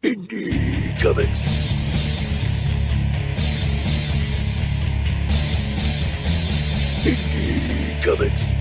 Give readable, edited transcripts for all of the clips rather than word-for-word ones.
Indie Comics. Indie Comics.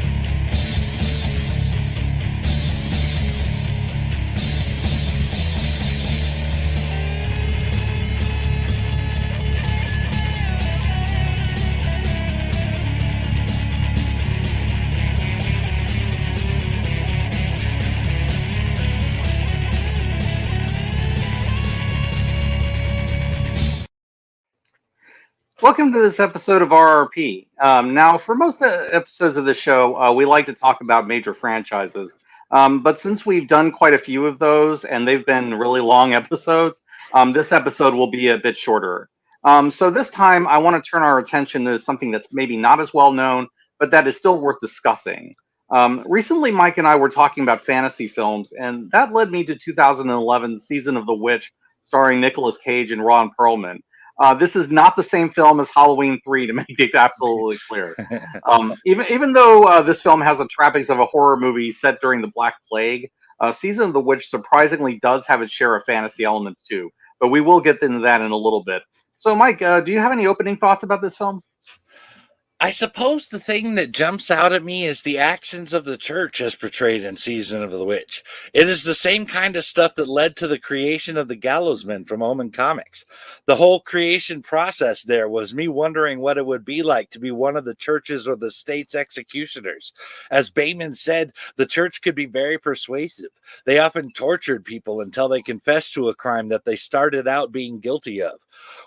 Welcome to this episode of RRP. Now, for most episodes of the show, we like to talk about major franchises. But since we've done quite a few of those, and they've been really long episodes, this episode will be a bit shorter. So this time, I want to turn our attention to something that's maybe not as well known, but that is still worth discussing. Recently, Mike and I were talking about fantasy films, and that led me to 2011's Season of the Witch, starring Nicolas Cage and Ron Perlman. This is not the same film as Halloween 3, to make it absolutely clear. Even though this film has the trappings of a horror movie set during the Black Plague, Season of the Witch surprisingly does have its share of fantasy elements too. But we will get into that in a little bit. So, Mike, do you have any opening thoughts about this film? I suppose the thing that jumps out at me is the actions of the church as portrayed in Season of the Witch. It is the same kind of stuff that led to the creation of the Gallows Men from Omen Comics. The whole creation process there was me wondering what it would be like to be one of the church's or the state's executioners. As Bayman said, the church could be very persuasive. They often tortured people until they confessed to a crime that they started out being guilty of.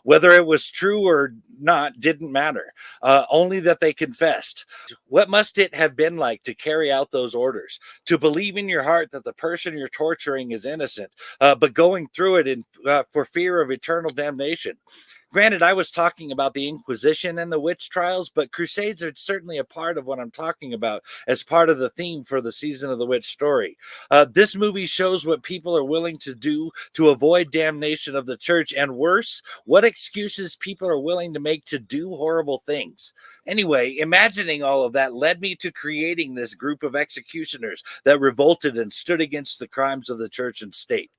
Whether it was true or not didn't matter. Only that they confessed. What must it have been like to carry out those orders? To believe in your heart that the person you're torturing is innocent, but going through it for fear of eternal damnation. Granted, I was talking about the Inquisition and the witch trials, but Crusades are certainly a part of what I'm talking about as part of the theme for the Season of the Witch story. This movie shows what people are willing to do to avoid damnation of the church, and worse, what excuses people are willing to make to do horrible things. Anyway, imagining all of that led me to creating this group of executioners that revolted and stood against the crimes of the church and state.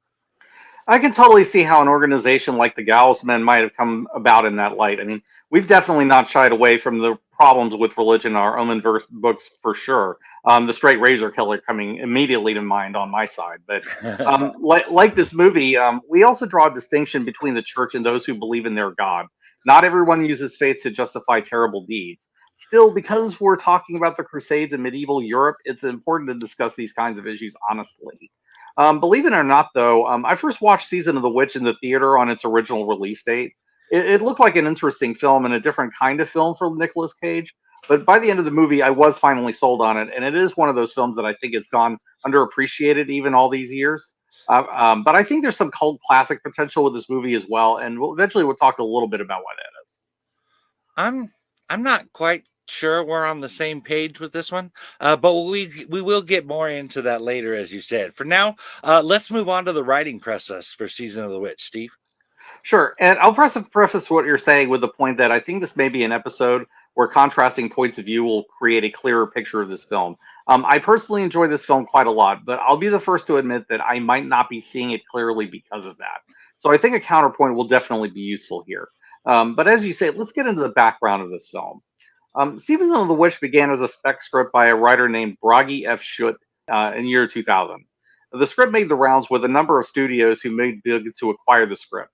I can totally see how an organization like the Gallows Men might have come about in that light. I mean, we've definitely not shied away from the problems with religion in our own books for sure. The straight razor killer coming immediately to mind on my side. But like this movie, we also draw a distinction between the church and those who believe in their God. Not everyone uses faith to justify terrible deeds. Still, because we're talking about the Crusades in medieval Europe, it's important to discuss these kinds of issues honestly. Believe it or not, though, I first watched Season of the Witch in the theater on its original release date. It looked like an interesting film and a different kind of film for Nicolas Cage. But by the end of the movie, I was finally sold on it. And it is one of those films that I think has gone underappreciated even all these years. But I think there's some cult classic potential with this movie as well. And we'll talk a little bit about why that is. I'm not quite sure we're on the same page with this one, but we will get more into that later, as you said. For now, let's move on to the writing process for Season of the Witch. Steve? Sure, and I'll preface what you're saying with the point that I think this may be an episode where contrasting points of view will create a clearer picture of this film. I personally enjoy this film quite a lot, but I'll be the first to admit that I might not be seeing it clearly because of that. So I think a counterpoint will definitely be useful here. But as you say, let's get into the background of this film. Season of the Witch began as a spec script by a writer named Bragi F. Schutt in year 2000. The script made the rounds with a number of studios who made bids to acquire the script.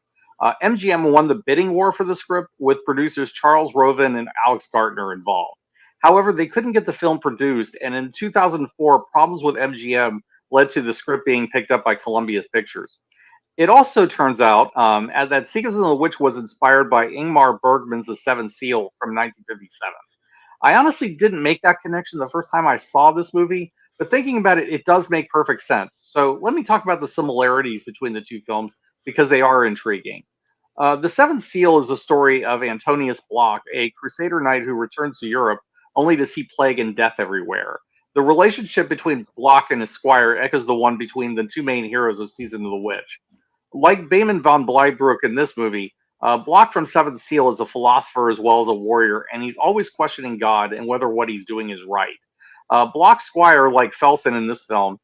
MGM won the bidding war for the script, with producers Charles Roven and Alex Gartner involved. However, they couldn't get the film produced, and in 2004, problems with MGM led to the script being picked up by Columbia Pictures. It also turns out that Season of the Witch was inspired by Ingmar Bergman's The Seventh Seal from 1957. I honestly didn't make that connection the first time I saw this movie, but thinking about it, it does make perfect sense. So let me talk about the similarities between the two films because they are intriguing. The Seventh Seal is a story of Antonius Block, a crusader knight who returns to Europe only to see plague and death everywhere. The relationship between Block and his squire echoes the one between the two main heroes of Season of the Witch. Like Behmen von Bleibruck in this movie, Block from Seventh Seal is a philosopher as well as a warrior, and he's always questioning God and whether what he's doing is right. Block's squire, like Felsen in this film,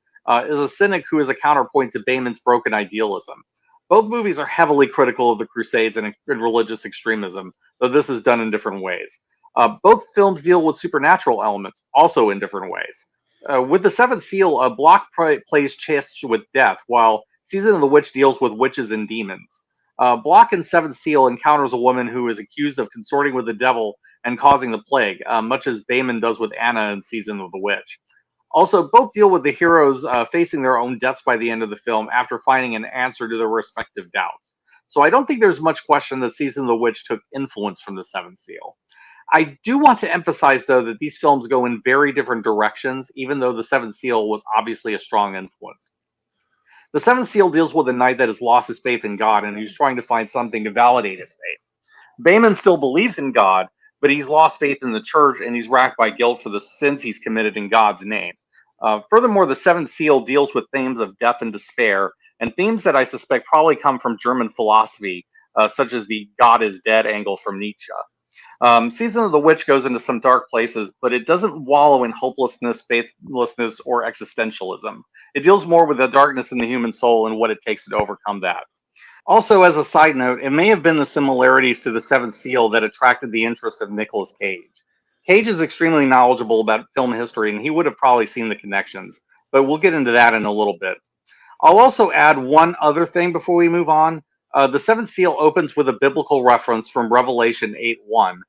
is a cynic who is a counterpoint to Bemen's broken idealism. Both movies are heavily critical of the Crusades and religious extremism, though this is done in different ways. Both films deal with supernatural elements, also in different ways. With The Seventh Seal, Block plays chess with death, while Season of the Witch deals with witches and demons. Block in Seventh Seal encounters a woman who is accused of consorting with the devil and causing the plague, much as Bayman does with Anna in Season of the Witch. Also, both deal with the heroes facing their own deaths by the end of the film after finding an answer to their respective doubts. So I don't think there's much question that Season of the Witch took influence from The Seventh Seal. I do want to emphasize, though, that these films go in very different directions, even though The Seventh Seal was obviously a strong influence. The Seventh Seal deals with a knight that has lost his faith in God and he's trying to find something to validate his faith. Bayman still believes in God, but he's lost faith in the church and he's racked by guilt for the sins he's committed in God's name. Furthermore, The Seventh Seal deals with themes of death and despair, and themes that I suspect probably come from German philosophy, such as the God is dead angle from Nietzsche. Season of the Witch goes into some dark places, but it doesn't wallow in hopelessness, faithlessness, or existentialism. It deals more with the darkness in the human soul and what it takes to overcome that. Also, as a side note, it may have been the similarities to The Seventh Seal that attracted the interest of Nicolas Cage. Cage is extremely knowledgeable about film history, and he would have probably seen the connections, but we'll get into that in a little bit. I'll also add one other thing before we move on. The Seventh Seal opens with a biblical reference from Revelation 8:1.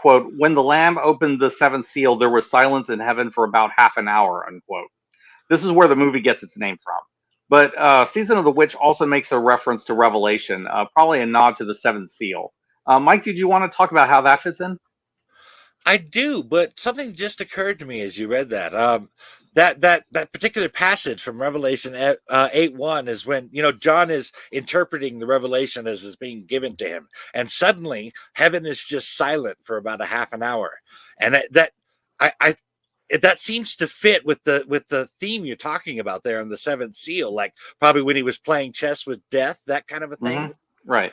Quote, when the Lamb opened the seventh seal, there was silence in heaven for about half an hour, unquote. This is where the movie gets its name from. But Season of the Witch also makes a reference to Revelation, probably a nod to the Seventh Seal. Mike, did you want to talk about how that fits in? I do, but something just occurred to me as you read that. That particular passage from Revelation 8:1 is when John is interpreting the revelation as it's being given to him, and suddenly heaven is just silent for about a half an hour, and that seems to fit with the theme you're talking about there in the Seventh Seal, like probably when he was playing chess with death, that kind of a thing. Mm-hmm. Right.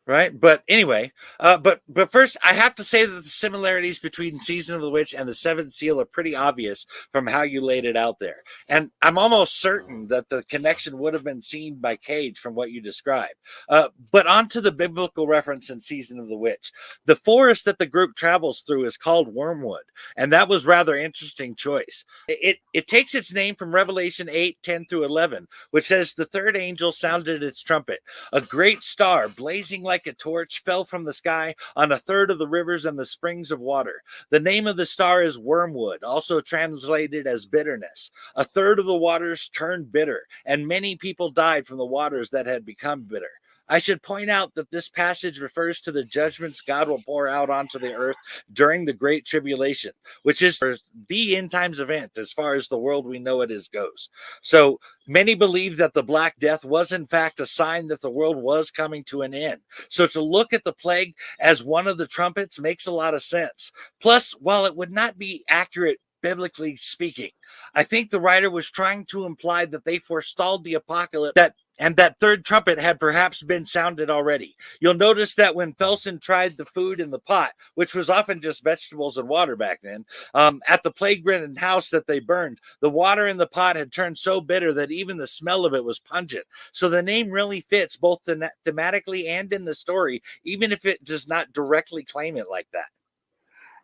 Right. But anyway, but first, I have to say that the similarities between Season of the Witch and the Seventh Seal are pretty obvious from how you laid it out there. And I'm almost certain that the connection would have been seen by Cage from what you described. But on to the biblical reference in Season of the Witch. The forest that the group travels through is called Wormwood, and that was rather interesting choice. It takes its name from Revelation 8:10-11, which says the third angel sounded its trumpet. A great star, blazing like a torch, fell from the sky on a third of the rivers and the springs of water. The name of the star is Wormwood, also translated as bitterness. A third of the waters turned bitter, and many people died from the waters that had become bitter. I should point out that this passage refers to the judgments God will pour out onto the earth during the Great Tribulation, which is the end times event as far as the world we know it is goes. So many believe that the Black Death was in fact a sign that the world was coming to an end. So to look at the plague as one of the trumpets makes a lot of sense. Plus, while it would not be accurate biblically speaking, I think the writer was trying to imply that they forestalled the apocalypse and that third trumpet had perhaps been sounded already. You'll notice that when Felsen tried the food in the pot, which was often just vegetables and water back then, at the plague-ridden house that they burned, the water in the pot had turned so bitter that even the smell of it was pungent. So the name really fits both thematically and in the story, even if it does not directly claim it like that.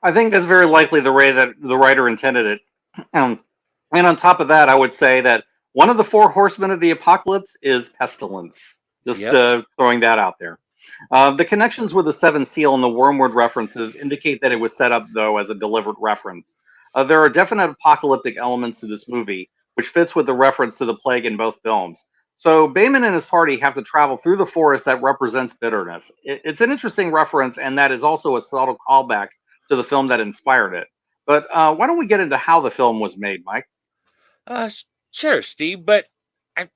I think that's very likely the way that the writer intended it. And on top of that, I would say that one of the four horsemen of the apocalypse is pestilence. Just throwing that out there. The connections with the Seventh Seal and the Wormwood references indicate that it was set up, though, as a deliberate reference. There are definite apocalyptic elements to this movie, which fits with the reference to the plague in both films. So Bayman and his party have to travel through the forest that represents bitterness. It's an interesting reference, and that is also a subtle callback to the film that inspired it. But why don't we get into how the film was made, Mike? Sure, Steve, but I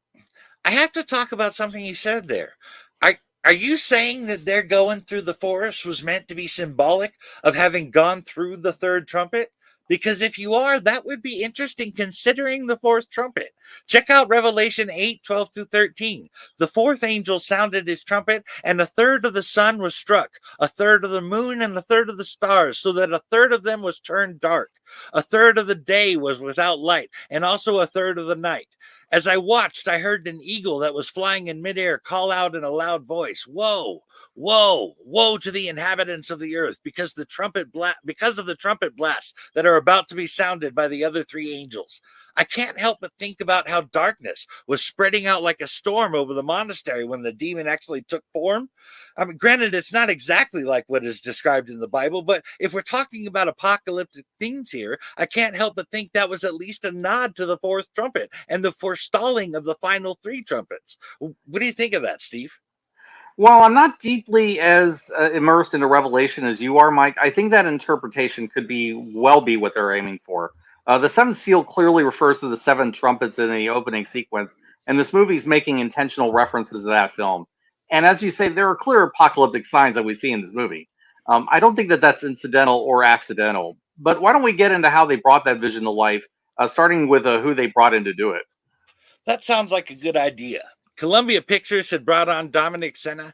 have to talk about something you said there. Are you saying that their going through the forest was meant to be symbolic of having gone through the third trumpet? Because if you are, that would be interesting considering the fourth trumpet. Check out Revelation 8:12-13. The fourth angel sounded his trumpet, and a third of the sun was struck, a third of the moon, and a third of the stars, so that a third of them was turned dark. A third of the day was without light, and also a third of the night. As I watched, I heard an eagle that was flying in midair call out in a loud voice, "Woe, woe, woe to the inhabitants of the earth, because of the trumpet blasts that are about to be sounded by the other three angels." I can't help but think about how darkness was spreading out like a storm over the monastery when the demon actually took form. I mean, granted, it's not exactly like what is described in the Bible, but if we're talking about apocalyptic themes here, I can't help but think that was at least a nod to the fourth trumpet and the forestalling of the final three trumpets. What do you think of that, Steve? While I'm not deeply as immersed into Revelation as you are, Mike, I think that interpretation could be what they're aiming for. The seventh seal clearly refers to the seven trumpets in the opening sequence, and this movie's making intentional references to that film. And as you say, there are clear apocalyptic signs that we see in this movie. I don't think that that's incidental or accidental. But why don't we get into how they brought that vision to life, starting with who they brought in to do it? That sounds like a good idea. Columbia Pictures had brought on Dominic Sena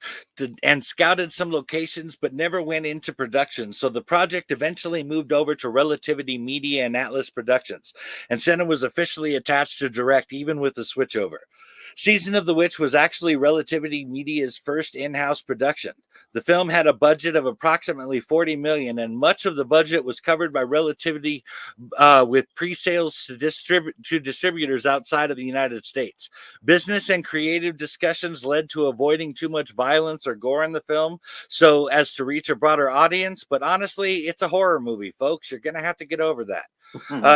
and scouted some locations, but never went into production. So the project eventually moved over to Relativity Media and Atlas Productions, and Sena was officially attached to direct, even with the switchover. Season of the Witch was actually Relativity Media's first in-house production. The film had a budget of approximately $40 million, and much of the budget was covered by Relativity with pre-sales to distributors outside of the United States. Business and creative discussions led to avoiding too much violence or gore in the film so as to reach a broader audience. But honestly, it's a horror movie, folks. You're going to have to get over that.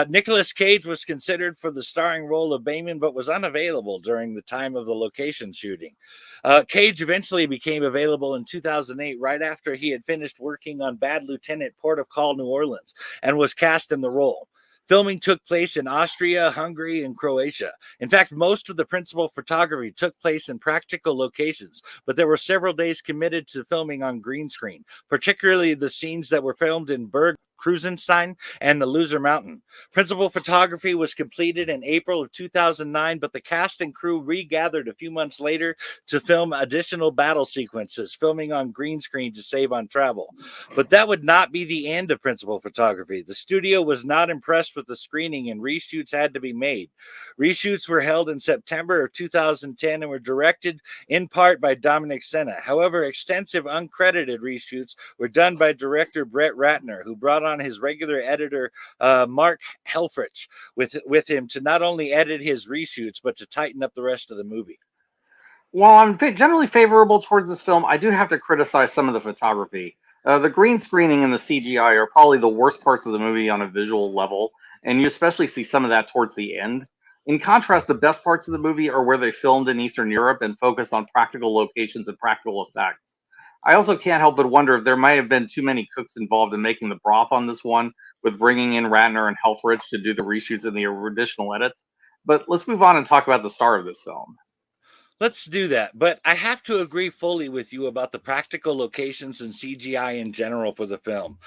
Nicolas Cage was considered for the starring role of Bayman, but was unavailable during the time of the location shooting. Cage eventually became available in 2008, right after he had finished working on Bad Lieutenant, Port of Call, New Orleans, and was cast in the role. Filming took place in Austria, Hungary, and Croatia. In fact, most of the principal photography took place in practical locations, but there were several days committed to filming on green screen, particularly the scenes that were filmed in Berg, Krusenstein, and the Loser Mountain. Principal photography was completed in April of 2009, but the cast and crew regathered a few months later to film additional battle sequences, filming on green screen to save on travel. But that would not be the end of principal photography. The studio was not impressed with the screening, and reshoots had to be made. Reshoots were held in September of 2010 and were directed in part by Dominic Sena. However, extensive uncredited reshoots were done by director Brett Ratner, who brought on his regular editor Mark Helfrich with him to not only edit his reshoots but to tighten up the rest of the movie. While I'm generally favorable towards this film, I do have to criticize some of the photography. The green screening and the CGI are probably the worst parts of the movie on a visual level, and you especially see some of that towards the end. In contrast, the best parts of the movie are where they filmed in Eastern Europe and focused on practical locations and practical effects. I also can't help but wonder if there might have been too many cooks involved in making the broth on this one, with bringing in Ratner and Helfrich to do the reshoots and the additional edits. But let's move on and talk about the star of this film. Let's do that. But I have to agree fully with you about the practical locations and CGI in general for the film.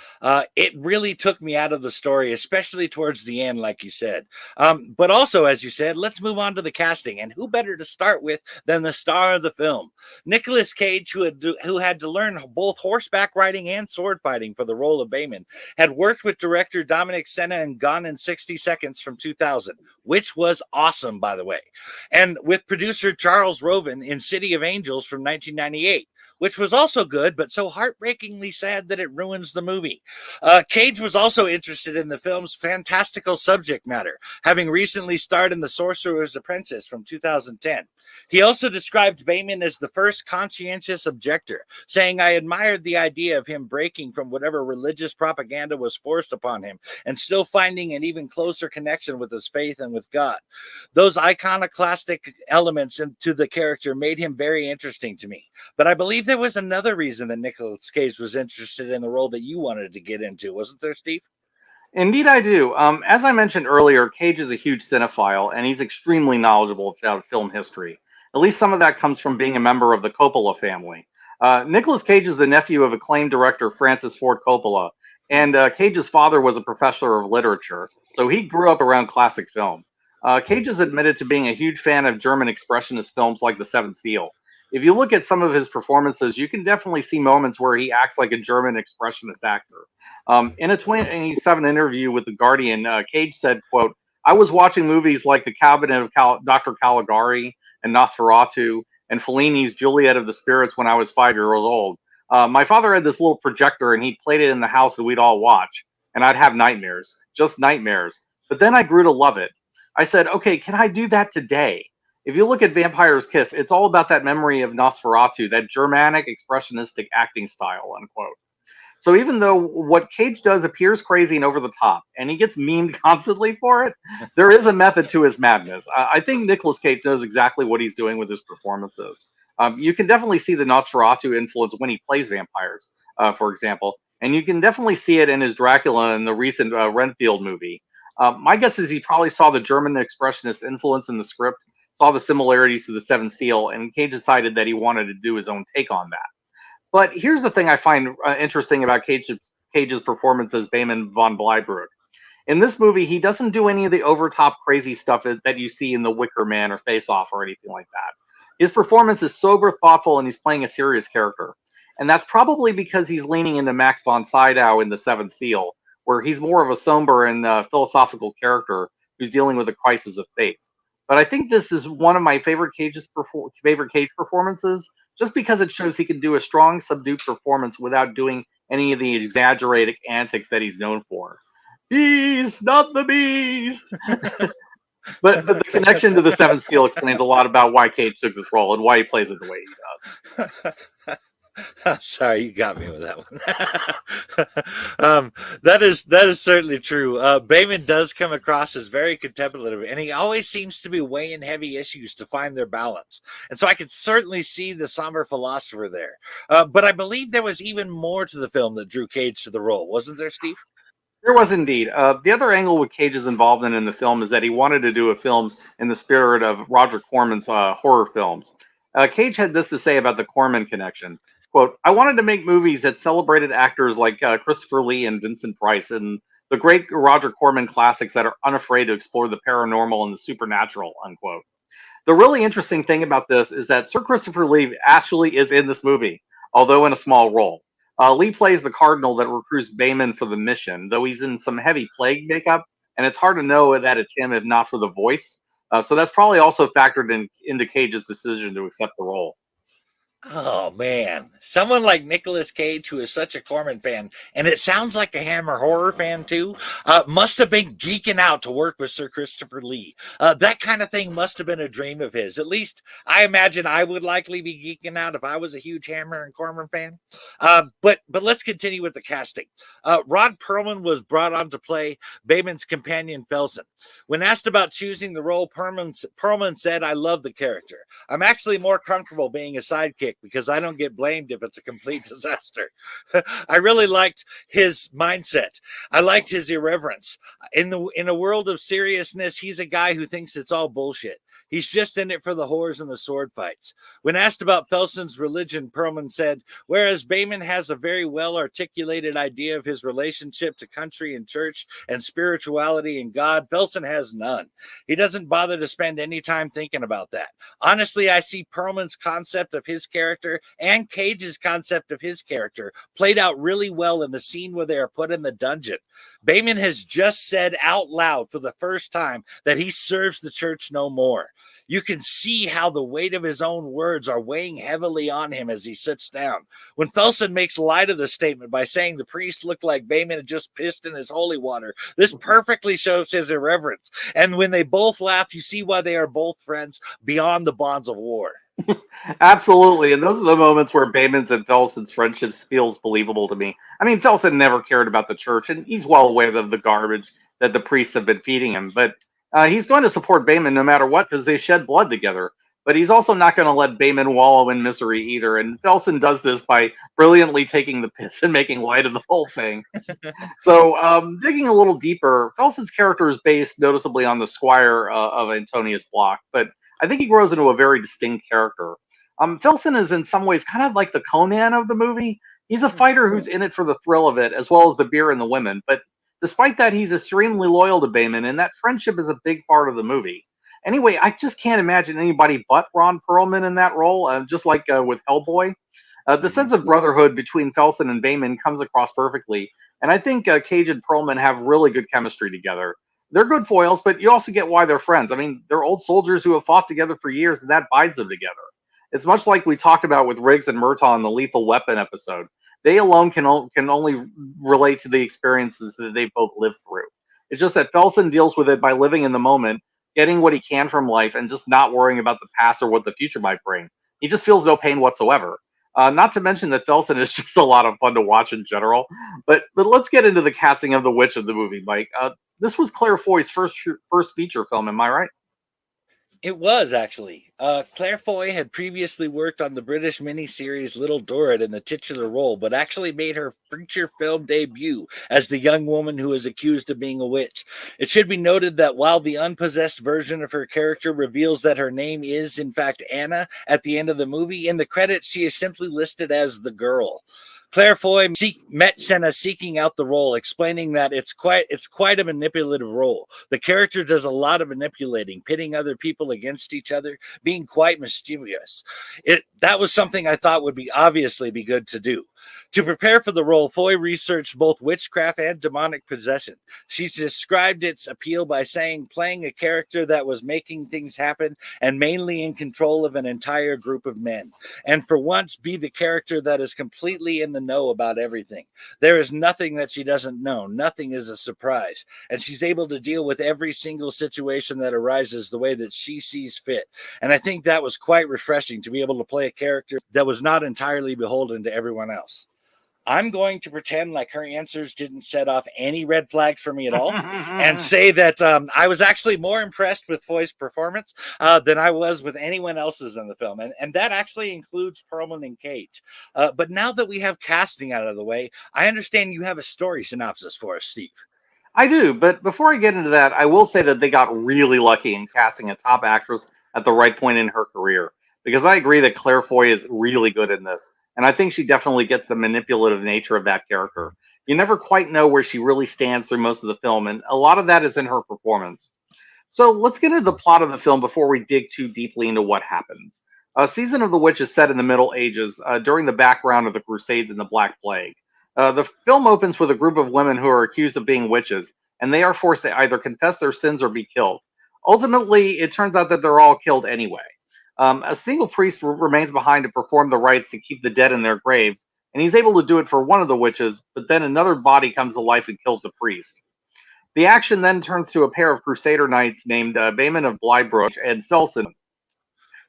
It really took me out of the story, especially towards the end, like you said. But also, as you said, let's move on to the casting. And who better to start with than the star of the film? Nicolas Cage, who had to learn both horseback riding and sword fighting for the role of Bayman, had worked with director Dominic Sena in Gone in 60 Seconds from 2000, which was awesome, by the way. And with producer Charles Roven in City of Angels from 1998, which was also good, but so heartbreakingly sad that it ruins the movie. Cage was also interested in the film's fantastical subject matter, having recently starred in The Sorcerer's Apprentice from 2010. He also described Bayman as the first conscientious objector, saying, "I admired the idea of him breaking from whatever religious propaganda was forced upon him and still finding an even closer connection with his faith and with God. Those iconoclastic elements into the character made him very interesting to me." But I believe there was another reason that Nicolas Cage was interested in the role that you wanted to get into, wasn't there, Steve? Indeed, I do. As I mentioned earlier, Cage is a huge cinephile, and he's extremely knowledgeable about film history. At least some of that comes from being a member of the Coppola family. Nicolas Cage is the nephew of acclaimed director Francis Ford Coppola, and Cage's father was a professor of literature, so he grew up around classic film. Cage is admitted to being a huge fan of German expressionist films like The Seventh Seal. If you look at some of his performances, you can definitely see moments where he acts like a German expressionist actor. In a 2007 interview with The Guardian, Cage said, quote, I was watching movies like The Cabinet of Dr. Caligari and Nosferatu and Fellini's Juliet of the Spirits when I was 5 years old. My father had this little projector and he played it in the house and we'd all watch. And I'd have nightmares, just nightmares. But then I grew to love it. I said, okay, can I do that today? If you look at Vampire's Kiss, it's all about that memory of Nosferatu, that Germanic expressionistic acting style, unquote. So even though what Cage does appears crazy and over the top, and he gets memed constantly for it, there is a method to his madness. I think Nicolas Cage knows exactly what he's doing with his performances. You can definitely see the Nosferatu influence when he plays vampires, for example, and you can definitely see it in his Dracula in the recent Renfield movie. My guess is he probably saw the German expressionist influence in the script, saw the similarities to the Seventh Seal, and Cage decided that he wanted to do his own take on that. But here's the thing I find interesting about Cage's performance as Behmen von Bleibruck. In this movie, he doesn't do any of the over-top crazy stuff that you see in The Wicker Man or Face Off or anything like that. His performance is sober, thoughtful, and he's playing a serious character. And that's probably because he's leaning into Max von Sydow in The Seventh Seal, where he's more of a somber and philosophical character who's dealing with a crisis of faith. But I think this is one of my favorite Cage performances, just because it shows he can do a strong, subdued performance without doing any of the exaggerated antics that he's known for. Beast, not the beast. but the connection to the Seventh Seal explains a lot about why Cage took this role and why he plays it the way he does. Sorry, you got me with that one. That is certainly true. Behmen does come across as very contemplative, and he always seems to be weighing heavy issues to find their balance. And so I could certainly see the somber philosopher there. But I believe there was even more to the film that drew Cage to the role, wasn't there, Steve? There was indeed. The other angle with Cage's involvement in the film is that he wanted to do a film in the spirit of Roger Corman's horror films. Cage had this to say about the Corman connection. Quote, I wanted to make movies that celebrated actors like Christopher Lee and Vincent Price and the great Roger Corman classics that are unafraid to explore the paranormal and the supernatural, unquote. The really interesting thing about this is that Sir Christopher Lee actually is in this movie, although in a small role. Lee plays the cardinal that recruits Behmen for the mission, though he's in some heavy plague makeup, and it's hard to know that it's him if not for the voice. So that's probably also factored into Cage's decision to accept the role. Oh, man. Someone like Nicolas Cage, who is such a Corman fan, and it sounds like a Hammer horror fan too, must have been geeking out to work with Sir Christopher Lee. That kind of thing must have been a dream of his. At least I imagine I would likely be geeking out if I was a huge Hammer and Corman fan. But let's continue with the casting. Ron Perlman was brought on to play Behmen's companion Felsen. When asked about choosing the role, Perlman said, I love the character. I'm actually more comfortable being a sidekick because I don't get blamed if it's a complete disaster. I really liked his mindset. I liked his irreverence. In a world of seriousness, he's a guy who thinks it's all bullshit. He's just in it for the whores and the sword fights. When asked about Felsen's religion, Perlman said, whereas Behmen has a very well-articulated idea of his relationship to country and church and spirituality and God, Felsen has none. He doesn't bother to spend any time thinking about that. Honestly, I see Perlman's concept of his character and Cage's concept of his character played out really well in the scene where they are put in the dungeon. Behmen has just said out loud for the first time that he serves the church no more. You can see how the weight of his own words are weighing heavily on him as he sits down. When Felsen makes light of the statement by saying the priest looked like Behmen had just pissed in his holy water, this perfectly shows his irreverence. And when they both laugh, you see why they are both friends beyond the bonds of war. Absolutely. And those are the moments where Behmen's and Felsen's friendship feels believable to me. I mean, Felsen never cared about the church, and he's well aware of the garbage that the priests have been feeding him. But he's going to support Behmen no matter what because they shed blood together. But he's also not going to let Behmen wallow in misery either. And Felsen does this by brilliantly taking the piss and making light of the whole thing. So digging a little deeper, Felsen's character is based noticeably on the squire of Antonius Block, but I think he grows into a very distinct character. Felsen is in some ways kind of like the Conan of the movie. He's a fighter who's in it for the thrill of it, as well as the beer and the women. But despite that, he's extremely loyal to Behmen, and that friendship is a big part of the movie. Anyway, I just can't imagine anybody but Ron Perlman in that role, just like with Hellboy. The sense of brotherhood between Felsen and Behmen comes across perfectly, and I think Cage and Perlman have really good chemistry together. They're good foils, but you also get why they're friends. I mean, they're old soldiers who have fought together for years, and that binds them together. It's much like we talked about with Riggs and Murtaugh in the Lethal Weapon episode. They alone can only relate to the experiences that they both lived through. It's just that Felsen deals with it by living in the moment, getting what he can from life, and just not worrying about the past or what the future might bring. He just feels no pain whatsoever. Not to mention that Felsen is just a lot of fun to watch in general. But let's get into the casting of the Witch of the movie, Mike. This was Claire Foy's first feature film, am I right? It was, actually. Claire Foy had previously worked on the British miniseries Little Dorrit in the titular role, but actually made her feature film debut as the young woman who is accused of being a witch. It should be noted that while the unpossessed version of her character reveals that her name is, in fact, Anna at the end of the movie, in the credits she is simply listed as the girl. Claire Foy met Senna seeking out the role, explaining that it's quite a manipulative role. The character does a lot of manipulating, pitting other people against each other, being quite mischievous. That was something I thought would obviously be good to do. To prepare for the role, Foy researched both witchcraft and demonic possession. She described its appeal by saying playing a character that was making things happen and mainly in control of an entire group of men. And for once, be the character that is completely in the know about everything. There is nothing that she doesn't know. Nothing is a surprise. And she's able to deal with every single situation that arises the way that she sees fit. And I think that was quite refreshing to be able to play a character that was not entirely beholden to everyone else. I'm going to pretend like her answers didn't set off any red flags for me at all and say that I was actually more impressed with Foy's performance than I was with anyone else's in the film. And that actually includes Perlman and Cage. But now that we have casting out of the way, I understand you have a story synopsis for us, Steve. I do, but before I get into that, I will say that they got really lucky in casting a top actress at the right point in her career. Because I agree that Claire Foy is really good in this. And I think she definitely gets the manipulative nature of that character. You never quite know where she really stands through most of the film, and a lot of that is in her performance. So let's get into the plot of the film before we dig too deeply into what happens. Season of the Witch is set in the Middle Ages during the background of the Crusades and the Black Plague. The film opens with a group of women who are accused of being witches, and they are forced to either confess their sins or be killed. Ultimately, it turns out that they're all killed anyway. A single priest remains behind to perform the rites to keep the dead in their graves, and he's able to do it for one of the witches, but then another body comes to life and kills the priest. The action then turns to a pair of Crusader knights named Bayman of Blybrook and Felsen.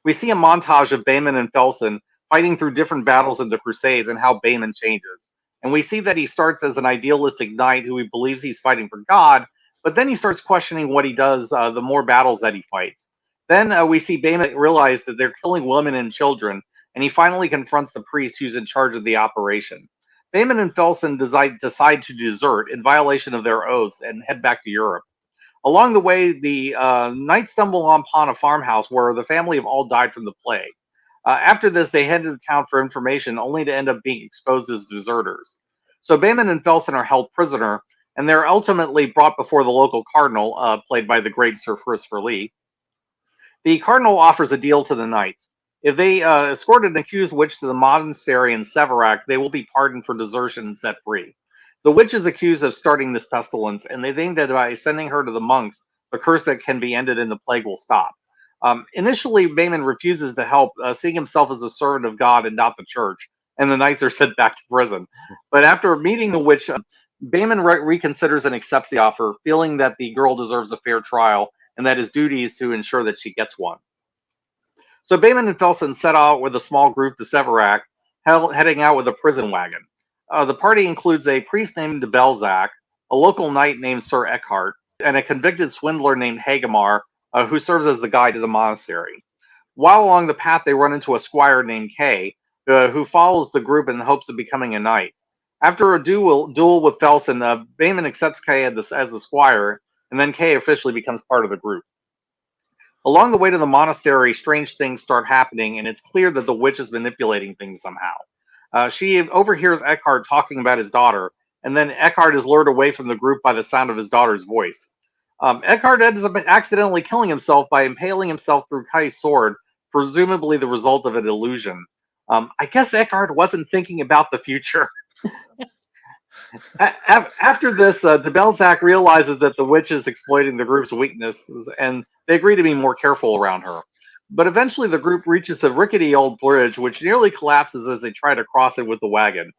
We see a montage of Bayman and Felsen fighting through different battles in the Crusades and how Bayman changes. And we see that he starts as an idealistic knight who he believes he's fighting for God, but then he starts questioning what he does the more battles that he fights. Then we see Bayman realize that they're killing women and children, and he finally confronts the priest who's in charge of the operation. Bayman and Felsen decide to desert in violation of their oaths and head back to Europe. Along the way, the knights stumble upon a farmhouse where the family have all died from the plague. After this, they head to the town for information, only to end up being exposed as deserters. So Bayman and Felsen are held prisoner, and they're ultimately brought before the local cardinal, played by the great Sir Christopher Lee. The cardinal offers a deal to the knights. If they escort an accused witch to the monastery in Severac, they will be pardoned for desertion and set free. The witch is accused of starting this pestilence, and they think that by sending her to the monks, the curse that can be ended and the plague will stop. Initially, Bayman refuses to help, seeing himself as a servant of God and not the church, and the knights are sent back to prison. But after meeting the witch, Bayman reconsiders and accepts the offer, feeling that the girl deserves a fair trial, and that his duty is to ensure that she gets one. So Bayman and Felsen set out with a small group to Severac, heading out with a prison wagon. The party includes a priest named Devill, a local knight named Sir Eckhart, and a convicted swindler named Hagamar, who serves as the guide to the monastery. While along the path, they run into a squire named Kay, who follows the group in the hopes of becoming a knight. After a duel with Felsen, Bayman accepts Kay as the squire, and then Kay officially becomes part of the group. Along the way to the monastery, strange things start happening, and it's clear that the witch is manipulating things somehow. She overhears Eckhart talking about his daughter, and then Eckhart is lured away from the group by the sound of his daughter's voice. Eckhart ends up accidentally killing himself by impaling himself through Kai's sword, presumably the result of an illusion. I guess Eckhart wasn't thinking about the future. After this, Devill realizes that the witch is exploiting the group's weaknesses, and they agree to be more careful around her. But eventually, the group reaches a rickety old bridge, which nearly collapses as they try to cross it with the wagon.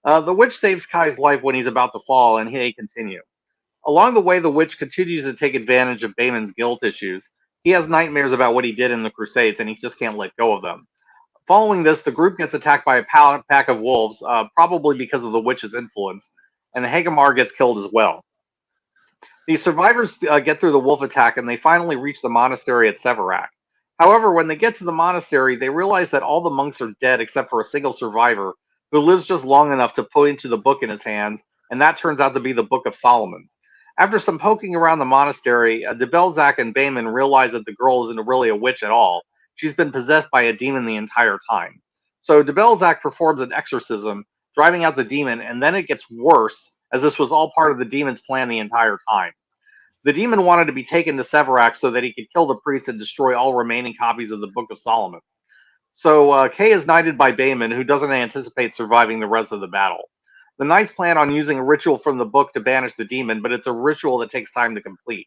The witch saves Kai's life when he's about to fall, and they continue. Along the way, the witch continues to take advantage of Bayman's guilt issues. He has nightmares about what he did in the Crusades, and he just can't let go of them. Following this, the group gets attacked by a pack of wolves, probably because of the witch's influence, and Hagamar gets killed as well. The survivors get through the wolf attack, and they finally reach the monastery at Severac. However, when they get to the monastery, they realize that all the monks are dead except for a single survivor who lives just long enough to put into the book in his hands, and that turns out to be the Book of Solomon. After some poking around the monastery, Devill and Bayman realize that the girl isn't really a witch at all. She's been possessed by a demon the entire time. So Devill performs an exorcism, driving out the demon, and then it gets worse, as this was all part of the demon's plan the entire time. The demon wanted to be taken to Severac so that he could kill the priest and destroy all remaining copies of the Book of Solomon. So Kay is knighted by Bayman, who doesn't anticipate surviving the rest of the battle. The knights plan on using a ritual from the book to banish the demon, but it's a ritual that takes time to complete.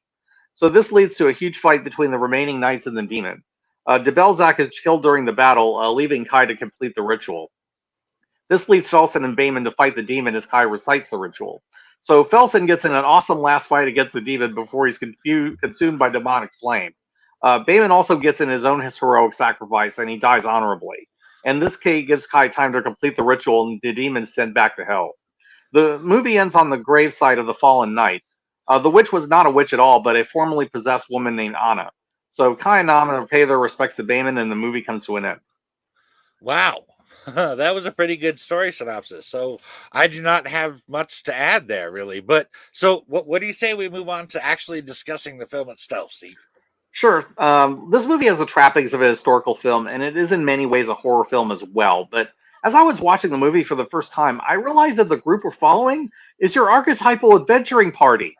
So this leads to a huge fight between the remaining knights and the demon. Devill is killed during the battle, leaving Kai to complete the ritual. This leaves Felsen and Bayman to fight the demon as Kai recites the ritual. So Felsen gets in an awesome last fight against the demon before he's consumed by demonic flame. Bayman also gets in his own heroic sacrifice, and he dies honorably. And this gives Kai time to complete the ritual, and the demon's sent back to hell. The movie ends on the gravesite of the fallen knights. The witch was not a witch at all, but a formerly possessed woman named Anna. So Kai and Anna pay their respects to Bayman, and the movie comes to an end. Wow. That was a pretty good story synopsis. So I do not have much to add there, really. But so what do you say we move on to actually discussing the film itself, Steve? Sure. This movie has the trappings of a historical film, and it is in many ways a horror film as well. But as I was watching the movie for the first time, I realized that the group we're following is your archetypal adventuring party.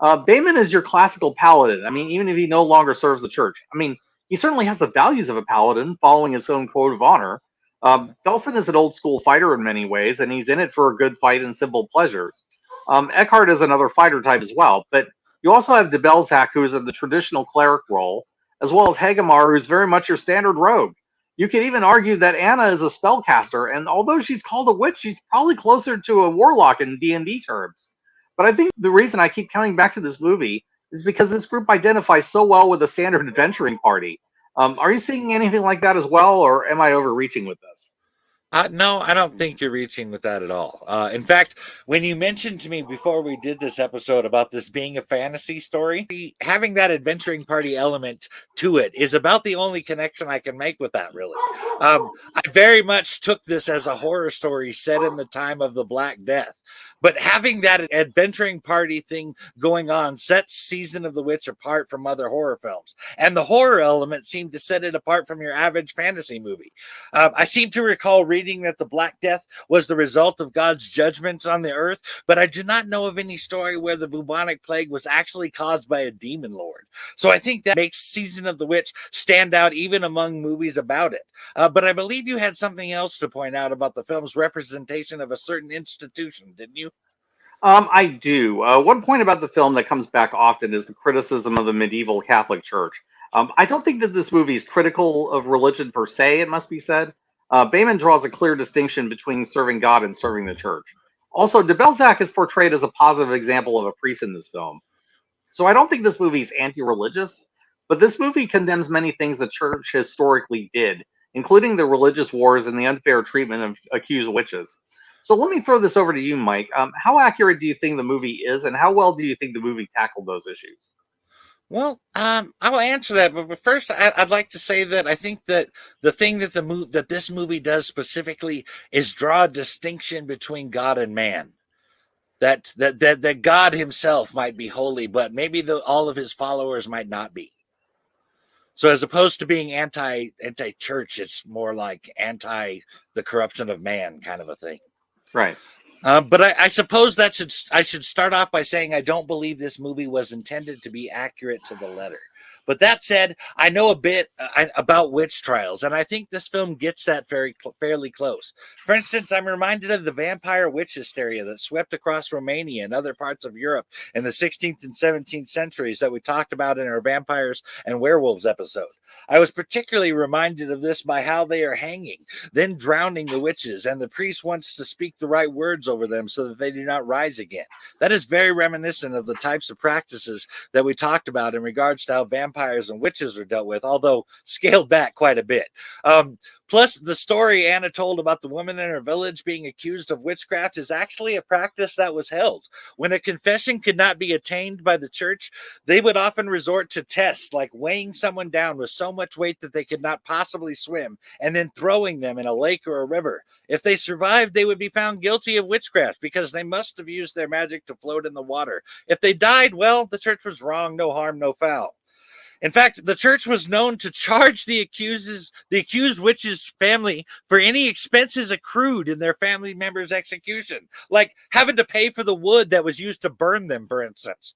Bayman is your classical paladin. I mean, even if he no longer serves the church. I mean, he certainly has the values of a paladin, following his own code of honor. Felsen is an old-school fighter in many ways, and he's in it for a good fight and simple pleasures. Eckhart is another fighter type as well, but you also have Devill, who is in the traditional cleric role, as well as Hagamar, who's very much your standard rogue. You could even argue that Anna is a spellcaster, and although she's called a witch, she's probably closer to a warlock in D&D terms. But I think the reason I keep coming back to this movie is because this group identifies so well with the standard adventuring party. Are you seeing anything like that as well, or am I overreaching with this? No, I don't think you're reaching with that at all. In fact, when you mentioned to me before we did this episode about this being a fantasy story, having that adventuring party element to it is about the only connection I can make with that, really. I very much took this as a horror story set in the time of the Black Death. But having that adventuring party thing going on sets Season of the Witch apart from other horror films. And the horror element seemed to set it apart from your average fantasy movie. I seem to recall reading that the Black Death was the result of God's judgments on the earth, but I do not know of any story where the bubonic plague was actually caused by a demon lord. So I think that makes Season of the Witch stand out even among movies about it. But I believe you had something else to point out about the film's representation of a certain institution, didn't you? I do. One point about the film that comes back often is the criticism of the medieval Catholic Church. I don't think that this movie is critical of religion per se, it must be said. Bayman draws a clear distinction between serving God and serving the church. Also, Devill is portrayed as a positive example of a priest in this film. So I don't think this movie is anti-religious, but this movie condemns many things the church historically did, including the religious wars and the unfair treatment of accused witches. So let me throw this over to you, Mike. How accurate do you think the movie is, and how well do you think the movie tackled those issues? Well, I will answer that, but first, I'd like to say that I think that the thing that that this movie does specifically is draw a distinction between God and man. That God Himself might be holy, but maybe all of His followers might not be. So, as opposed to being anti-church, it's more like anti the corruption of man kind of a thing. Right. But I suppose I should start off by saying I don't believe this movie was intended to be accurate to the letter. But that said, I know a bit about witch trials, and I think this film gets that fairly close. For instance, I'm reminded of the vampire witch hysteria that swept across Romania and other parts of Europe in the 16th and 17th centuries that we talked about in our Vampires and Werewolves episode. I was particularly reminded of this by how they are hanging, then drowning the witches, and the priest wants to speak the right words over them so that they do not rise again. That is very reminiscent of the types of practices that we talked about in regards to how vampires and witches are dealt with, although scaled back quite a bit. Plus, the story Anna told about the woman in her village being accused of witchcraft is actually a practice that was held. When a confession could not be attained by the church, they would often resort to tests like weighing someone down with so much weight that they could not possibly swim and then throwing them in a lake or a river. If they survived, they would be found guilty of witchcraft because they must have used their magic to float in the water. If they died, well, the church was wrong, no harm, no foul. In fact, the church was known to charge the accused witch's family for any expenses accrued in their family member's execution, like having to pay for the wood that was used to burn them, for instance.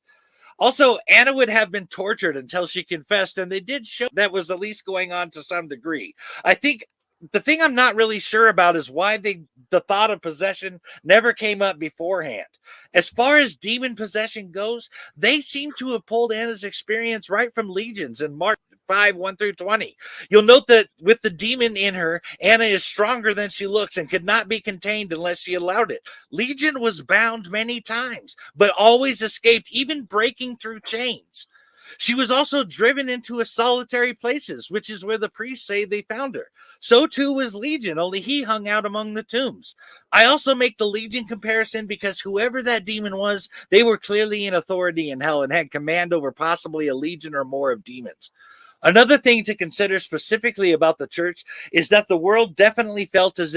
Also, Anna would have been tortured until she confessed, and they did show that was at least going on to some degree. I think the thing I'm not really sure about is why the thought of possession never came up beforehand. As far as demon possession goes, they seem to have pulled Anna's experience right from Legions in Mark 5, 1 through 20. You'll note that with the demon in her, Anna is stronger than she looks and could not be contained unless she allowed it. Legion was bound many times, but always escaped, even breaking through chains. She was also driven into a solitary places, which is where the priests say they found her. So too was Legion, only he hung out among the tombs. I also make the Legion comparison because whoever that demon was, they were clearly in authority in hell and had command over possibly a legion or more of demons. Another thing to consider specifically about the church is that the world definitely felt as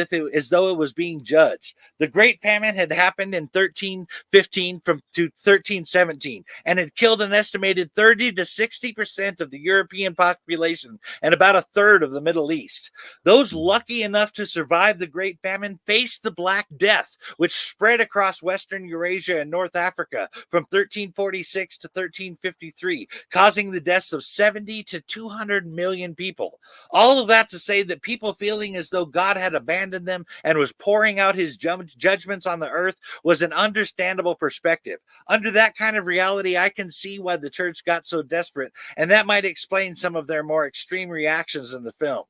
though it was being judged. The Great Famine had happened in 1315 to 1317 and had killed an estimated 30 to 60% of the European population and about a third of the Middle East. Those lucky enough to survive the Great Famine faced the Black Death, which spread across Western Eurasia and North Africa from 1346 to 1353, causing the deaths of 70 to 200 million people. All of that to say that people feeling as though God had abandoned them and was pouring out his judgments on the earth was an understandable perspective. Under that kind of reality, I can see why the church got so desperate, and that might explain some of their more extreme reactions in the film.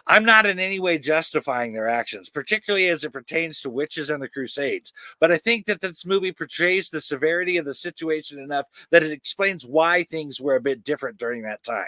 I'm not in any way justifying their actions, particularly as it pertains to witches and the Crusades, but I think that this movie portrays the severity of the situation enough that it explains why things were a bit different during that time.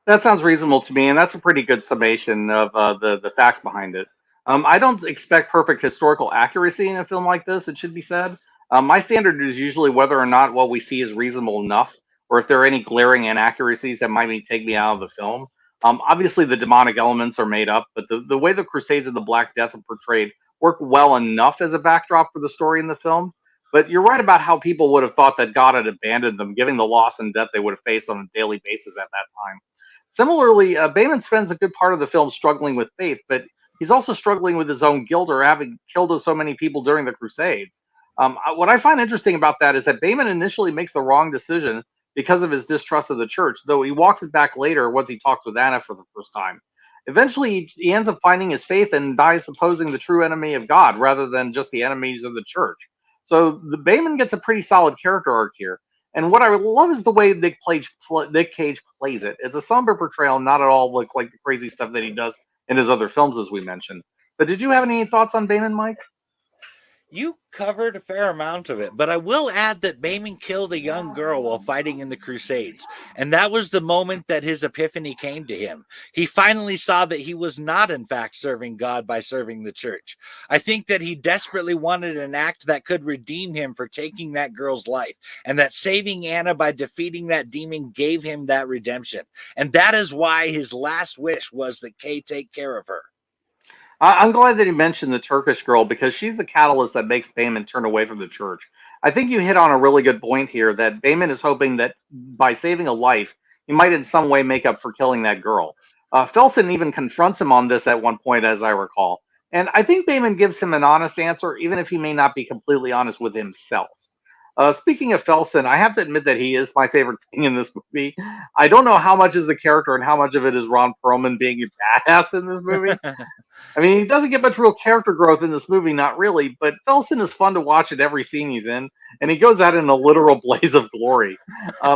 That sounds reasonable to me, and that's a pretty good summation of the facts behind it. I don't expect perfect historical accuracy in a film like this, it should be said. My standard is usually whether or not what we see is reasonable enough, or if there are any glaring inaccuracies that might take me out of the film. Obviously, the demonic elements are made up, but the way the Crusades of the Black Death are portrayed work well enough as a backdrop for the story in the film. But you're right about how people would have thought that God had abandoned them, given the loss and death they would have faced on a daily basis at that time. Similarly, Bayman spends a good part of the film struggling with faith, but he's also struggling with his own guilt or having killed so many people during the Crusades. What I find interesting about that is that Bayman initially makes the wrong decision because of his distrust of the church, though he walks it back later once he talks with Anna for the first time. Eventually, he ends up finding his faith and dies opposing the true enemy of God rather than just the enemies of the church. So the Bayman gets a pretty solid character arc here. And what I love is the way Nick Cage plays it. It's a somber portrayal, not at all like the crazy stuff that he does in his other films, as we mentioned. But did you have any thoughts on Bayman, Mike? You covered a fair amount of it, but I will add that Bayman killed a young girl while fighting in the Crusades, and that was the moment that his epiphany came to him. He finally saw that he was not, in fact, serving God by serving the church. I think that he desperately wanted an act that could redeem him for taking that girl's life, and that saving Anna by defeating that demon gave him that redemption. And that is why his last wish was that Kay take care of her. I'm glad that you mentioned the Turkish girl because she's the catalyst that makes Bayman turn away from the church. I think you hit on a really good point here that Bayman is hoping that by saving a life, he might in some way make up for killing that girl. Felsen even confronts him on this at one point, as I recall. And I think Bayman gives him an honest answer, even if he may not be completely honest with himself. Speaking of Felsen, I have to admit that he is my favorite thing in this movie. I don't know how much is the character and how much of it is Ron Perlman being a badass in this movie. I mean, he doesn't get much real character growth in this movie, not really, but Felsen is fun to watch at every scene he's in, and he goes out in a literal blaze of glory.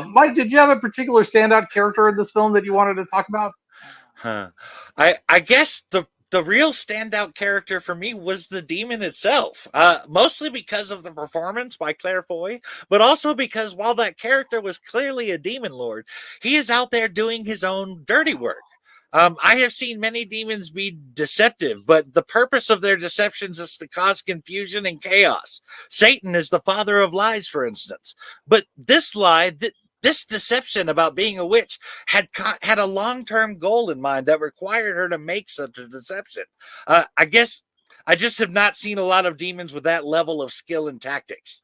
Mike, did you have a particular standout character in this film that you wanted to talk about? I guess the real standout character for me was the demon itself, mostly because of the performance by Claire Foy, but also because while that character was clearly a demon lord, he is out there doing his own dirty work. I have seen many demons be deceptive, but the purpose of their deceptions is to cause confusion and chaos. Satan is the father of lies, for instance. But this lie, this deception about being a witch had a long-term goal in mind that required her to make such a deception. I guess I just have not seen a lot of demons with that level of skill and tactics.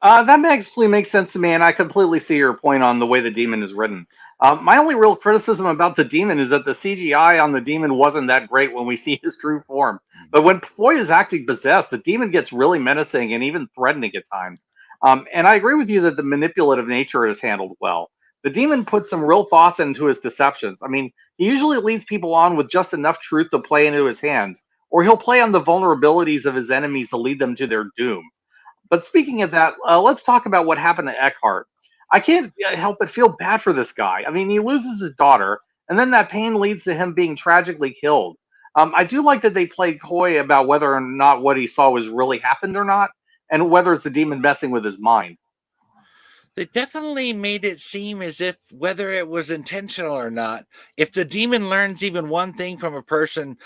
That actually makes sense to me, and I completely see your point on the way the demon is written. My only real criticism about the demon is that the CGI on the demon wasn't that great when we see his true form. But when Foy is acting possessed, the demon gets really menacing and even threatening at times. And I agree with you that the manipulative nature is handled well. The demon puts some real thoughts into his deceptions. I mean, he usually leads people on with just enough truth to play into his hands, or he'll play on the vulnerabilities of his enemies to lead them to their doom. But speaking of that, let's talk about what happened to Eckhart. I can't help but feel bad for this guy. I mean, he loses his daughter, and then that pain leads to him being tragically killed. I do like that they played coy about whether or not what he saw was really happened or not, and whether it's a demon messing with his mind. They definitely made it seem as if, whether it was intentional or not, if the demon learns even one thing from a person,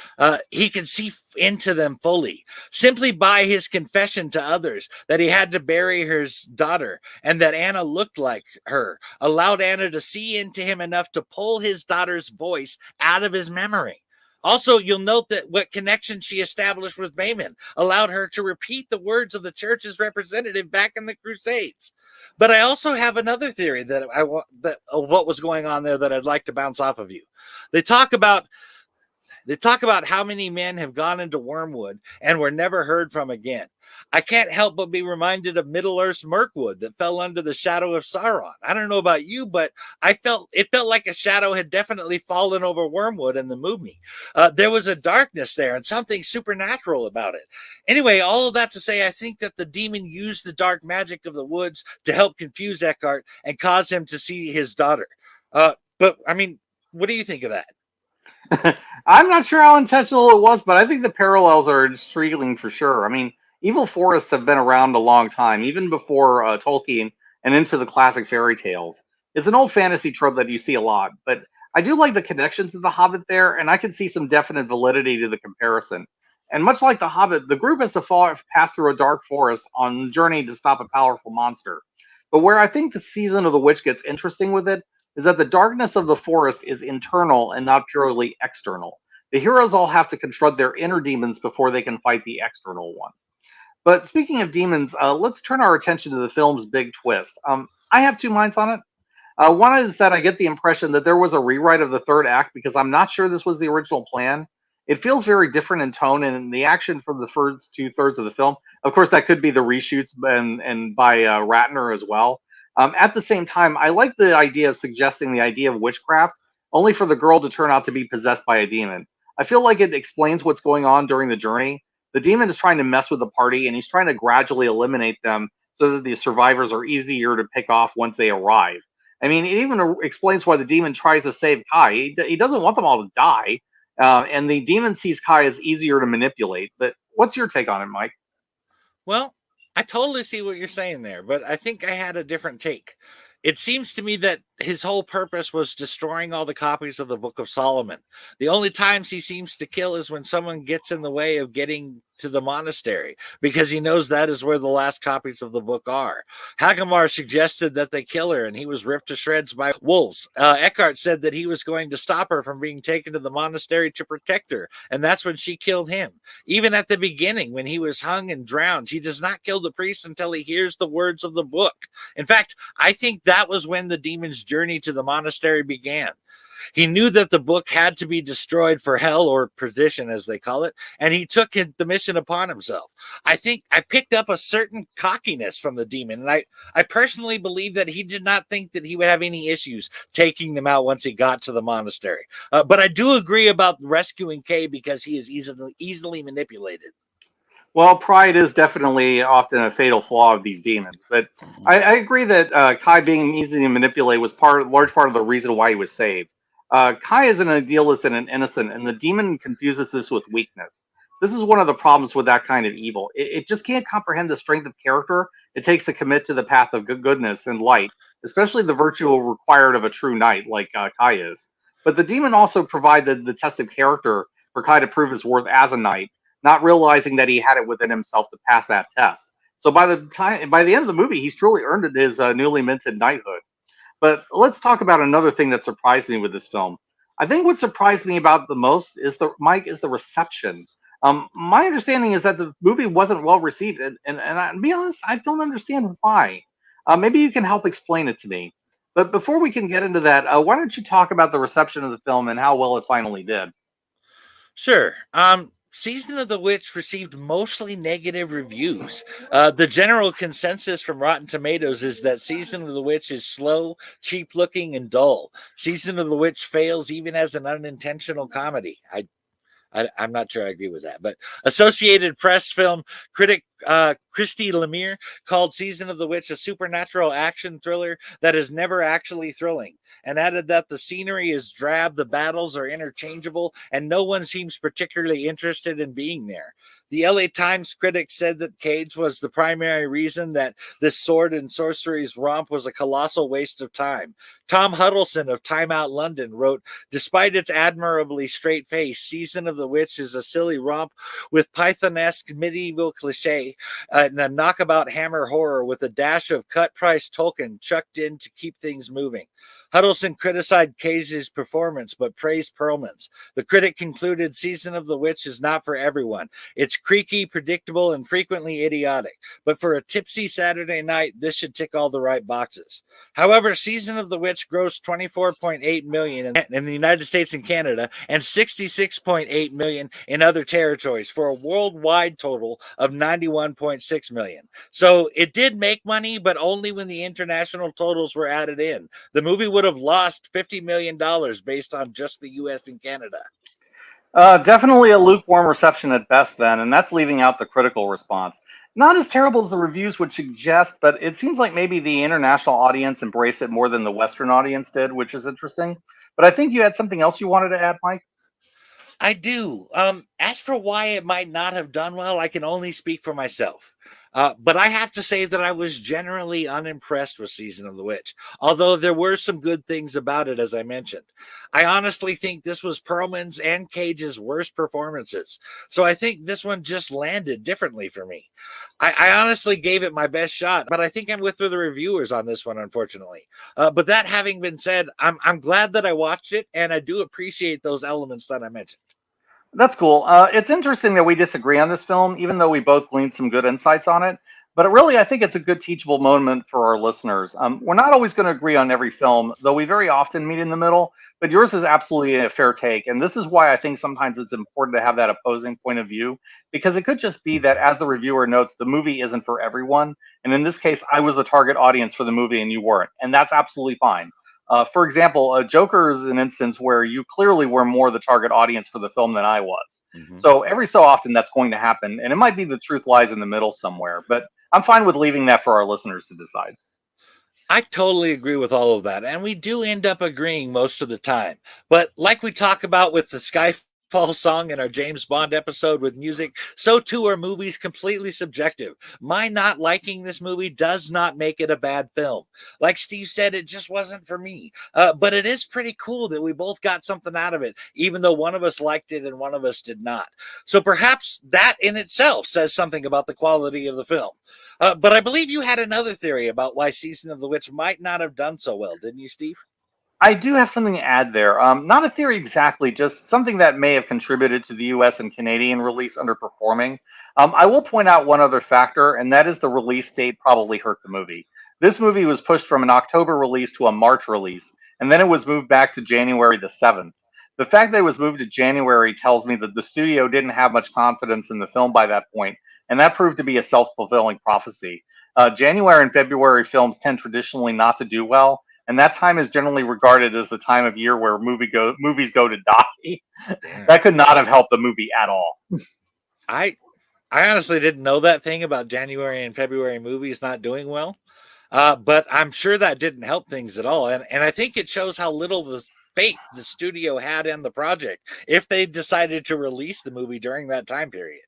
he can see into them fully, simply by his confession to others that he had to bury his daughter and that Anna looked like her, allowed Anna to see into him enough to pull his daughter's voice out of his memory. Also, you'll note that what connection she established with Bayman allowed her to repeat the words of the church's representative back in the Crusades. But I also have another theory that what was going on there that I'd like to bounce off of you. They talk about how many men have gone into Wormwood and were never heard from again. I can't help but be reminded of Middle-earth's Mirkwood that fell under the shadow of Sauron. I don't know about you, but it felt like a shadow had definitely fallen over Wormwood in the movie. There was a darkness there and something supernatural about it. Anyway, all of that to say, I think that the demon used the dark magic of the woods to help confuse Eckhart and cause him to see his daughter. But, I mean, what do you think of that? I'm not sure how intentional it was, but I think the parallels are intriguing for sure. I mean, evil forests have been around a long time, even before Tolkien and into the classic fairy tales. It's an old fantasy trope that you see a lot, but I do like the connections to The Hobbit there, and I can see some definite validity to the comparison. And much like The Hobbit, the group has to pass through a dark forest on a journey to stop a powerful monster. But where I think the Season of the Witch gets interesting with it is that the darkness of the forest is internal and not purely external. The heroes all have to confront their inner demons before they can fight the external one. But speaking of demons, let's turn our attention to the film's big twist. I have two minds on it. One is that I get the impression that there was a rewrite of the third act because I'm not sure this was the original plan. It feels very different in tone and in the action from the first 2/3 of the film. Of course, that could be the reshoots and by Ratner as well. At the same time, I like the idea of suggesting the idea of witchcraft, only for the girl to turn out to be possessed by a demon. I feel like it explains what's going on during the journey. The demon is trying to mess with the party, and he's trying to gradually eliminate them so that the survivors are easier to pick off once they arrive. I mean, it even explains why the demon tries to save Kai. He doesn't want them all to die, and the demon sees Kai as easier to manipulate. But what's your take on it, Mike? Well, I totally see what you're saying there, but I think I had a different take. It seems to me that his whole purpose was destroying all the copies of the Book of Solomon. The only times he seems to kill is when someone gets in the way of getting to the monastery, because he knows that is where the last copies of the book are. Hagamar suggested that they kill her, and he was ripped to shreds by wolves. Eckhart said that he was going to stop her from being taken to the monastery to protect her, and that's when she killed him. Even at the beginning, when he was hung and drowned, he does not kill the priest until he hears the words of the book. In fact, I think that was when the demon's journey to the monastery began. He knew that the book had to be destroyed for hell, or perdition as they call it, and he took the mission upon himself. I think I picked up a certain cockiness from the demon, and I personally believe that he did not think that he would have any issues taking them out once he got to the monastery. But I do agree about rescuing Kay because he is easily manipulated. Well, pride is definitely often a fatal flaw of these demons, but I agree that Kai being easy to manipulate was large part of the reason why he was saved. Kai is an idealist and an innocent, and the demon confuses this with weakness. This is one of the problems with that kind of evil. It just can't comprehend the strength of character it takes to commit to the path of goodness and light, especially the virtue required of a true knight like Kai is. But the demon also provided the test of character for Kai to prove his worth as a knight, not realizing that he had it within himself to pass that test. So by the end of the movie, he's truly earned his newly minted knighthood. But let's talk about another thing that surprised me with this film. I think what surprised me about the most is the reception. My understanding is that the movie wasn't well received, and to be honest, I don't understand why. Maybe you can help explain it to me. But before we can get into that, why don't you talk about the reception of the film and how well it finally did? Sure. Season of the Witch received mostly negative reviews. The general consensus from Rotten Tomatoes is that Season of the Witch is slow, cheap looking, and dull. Season of the Witch fails even as an unintentional comedy. I'm not sure I agree with that, but Associated Press film critic Christie Lemire called Season of the Witch a supernatural action thriller that is never actually thrilling, and added that the scenery is drab, the battles are interchangeable, and no one seems particularly interested in being there. The LA Times critic said that Cage was the primary reason that this sword and sorceries romp was a colossal waste of time. Tom Huddleston of Time Out London wrote, despite its admirably straight face, Season of the Witch is a silly romp with Pythonesque medieval cliche and a knockabout hammer horror with a dash of cut-price Tolkien chucked in to keep things moving. Huddleston criticized Cage's performance, but praised Perlman's. The critic concluded Season of the Witch is not for everyone. It's creaky, predictable, and frequently idiotic. But for a tipsy Saturday night, this should tick all the right boxes. However, Season of the Witch grossed $24.8 million in the United States and Canada and $66.8 million in other territories for a worldwide total of $91.6 million. So it did make money, but only when the international totals were added in. The movie would have lost $50 million based on just the US and Canada. Definitely a lukewarm reception at best then, and that's leaving out the critical response. Not as terrible as the reviews would suggest, but it seems like maybe the international audience embraced it more than the Western audience did, which is interesting. But I think you had something else you wanted to add, Mike? I do. As for why it might not have done well, I can only speak for myself. But I have to say that I was generally unimpressed with Season of the Witch, although there were some good things about it, as I mentioned. I honestly think this was Perlman's and Cage's worst performances, so I think this one just landed differently for me. I honestly gave it my best shot, but I think I'm with the reviewers on this one, unfortunately. But that having been said, I'm glad that I watched it, and I do appreciate those elements that I mentioned. That's cool. It's interesting that we disagree on this film, even though we both gleaned some good insights on it. But really, I think it's a good teachable moment for our listeners. We're not always going to agree on every film, though we very often meet in the middle. But yours is absolutely a fair take. And this is why I think sometimes it's important to have that opposing point of view, because it could just be that, as the reviewer notes, the movie isn't for everyone. And in this case, I was the target audience for the movie and you weren't. And that's absolutely fine. For example, Joker is an instance where you clearly were more the target audience for the film than I was. Mm-hmm. So every so often that's going to happen, and it might be the truth lies in the middle somewhere, but I'm fine with leaving that for our listeners to decide. I totally agree with all of that, and we do end up agreeing most of the time. But like we talk about with the Skyfall song in our James Bond episode with music, so too are movies completely subjective. My not liking this movie does not make it a bad film. Like Steve said, it just wasn't for me. But it is pretty cool that we both got something out of it, even though one of us liked it and one of us did not. So perhaps that in itself says something about the quality of the film. But I believe you had another theory about why Season of the Witch might not have done so well, didn't you, Steve? I do have something to add there. Not a theory exactly, just something that may have contributed to the US and Canadian release underperforming. I will point out one other factor, and that is the release date probably hurt the movie. This movie was pushed from an October release to a March release, and then it was moved back to January the 7th. The fact that it was moved to January tells me that the studio didn't have much confidence in the film by that point, and that proved to be a self-fulfilling prophecy. January and February films tend traditionally not to do well, and that time is generally regarded as the time of year where movies go to die. That could not have helped the movie at all. I honestly didn't know that thing about January and February movies not doing well, but I'm sure that didn't help things at all. And I think it shows how little the faith the studio had in the project if they decided to release the movie during that time period.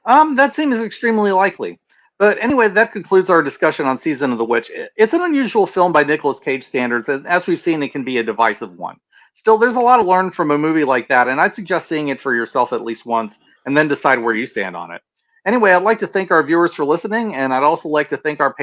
That seems extremely likely. But anyway, that concludes our discussion on Season of the Witch. It's an unusual film by Nicolas Cage standards, and as we've seen, it can be a divisive one. Still, there's a lot to learn from a movie like that, and I'd suggest seeing it for yourself at least once, and then decide where you stand on it. Anyway, I'd like to thank our viewers for listening, and I'd also like to thank our patrons